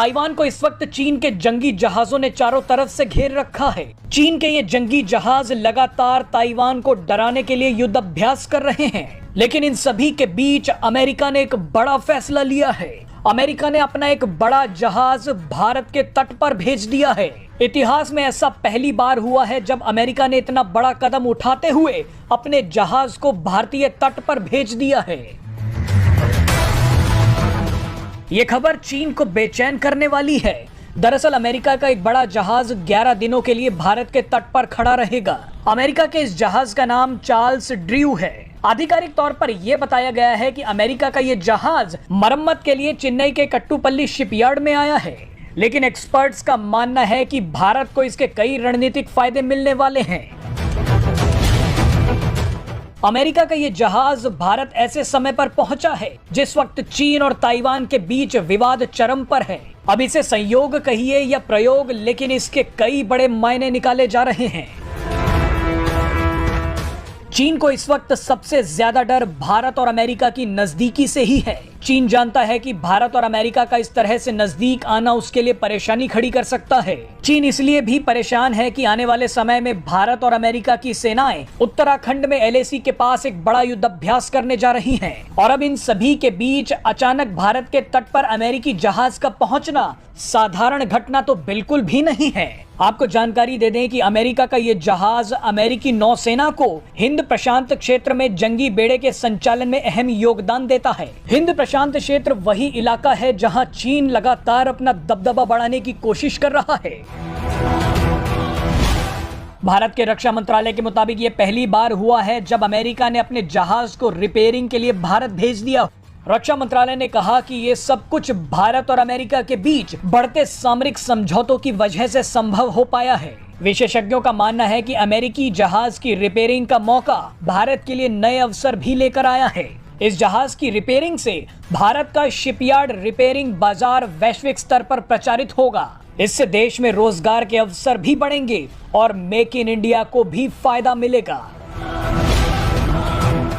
Taiwan को इस वक्त चीन के जंगी जहाजों ने चारों तरफ से घेर रखा है। चीन के ये जंगी जहाज लगातार ताइवान को डराने के लिए युद्ध अभ्यास कर रहे हैं, लेकिन इन सभी के बीच अमेरिका ने एक बड़ा फैसला लिया है। अमेरिका ने अपना एक बड़ा जहाज भारत के तट पर भेज दिया है। इतिहास में ऐसा पहली बार हुआ है जब अमेरिका ने इतना बड़ा कदम उठाते हुए अपने जहाज को भारतीय तट पर भेज दिया है। ये खबर चीन को बेचैन करने वाली है। दरअसल अमेरिका का एक बड़ा जहाज 11 दिनों के लिए भारत के तट पर खड़ा रहेगा। अमेरिका के इस जहाज का नाम चार्ल्स ड्रू है। आधिकारिक तौर पर यह बताया गया है कि अमेरिका का यह जहाज मरम्मत के लिए चेन्नई के कट्टुपल्ली शिपयार्ड में आया है, लेकिन एक्सपर्ट्स का मानना है कि भारत को इसके कई रणनीतिक फायदे मिलने वाले हैं। अमेरिका का ये जहाज भारत ऐसे समय पर पहुंचा है जिस वक्त चीन और ताइवान के बीच विवाद चरम पर है। अब इसे संयोग कहिए या प्रयोग, लेकिन इसके कई बड़े मायने निकाले जा रहे हैं। चीन को इस वक्त सबसे ज्यादा डर भारत और अमेरिका की नजदीकी से ही है। चीन जानता है कि भारत और अमेरिका का इस तरह से नजदीक आना उसके लिए परेशानी खड़ी कर सकता है। चीन इसलिए भी परेशान है कि आने वाले समय में भारत और अमेरिका की सेनाएं उत्तराखंड में एलएसी के पास एक बड़ा युद्ध अभ्यास करने जा रही हैं। और अब इन सभी के बीच अचानक भारत के तट पर अमेरिकी जहाज का पहुंचना साधारण घटना तो बिल्कुल भी नहीं है। आपको जानकारी दे दें कि अमेरिका का ये जहाज अमेरिकी नौसेना को हिंद प्रशांत क्षेत्र में जंगी बेड़े के संचालन में अहम योगदान देता है। हिंद प्रशांत क्षेत्र वही इलाका है जहां चीन लगातार अपना दबदबा बढ़ाने की कोशिश कर रहा है। भारत के रक्षा मंत्रालय के मुताबिक ये पहली बार हुआ है जब अमेरिका ने अपने जहाज को रिपेयरिंग के लिए भारत भेज दिया। रक्षा मंत्रालय ने कहा कि ये सब कुछ भारत और अमेरिका के बीच बढ़ते सामरिक समझौतों की वजह से संभव हो पाया है। विशेषज्ञों का मानना है कि अमेरिकी जहाज की रिपेयरिंग का मौका भारत के लिए नए अवसर भी लेकर आया है। इस जहाज की रिपेयरिंग से भारत का शिपयार्ड रिपेयरिंग बाजार वैश्विक स्तर पर प्रचारित होगा। इससे देश में रोजगार के अवसर भी बढ़ेंगे और मेक इन इंडिया को भी फायदा मिलेगा।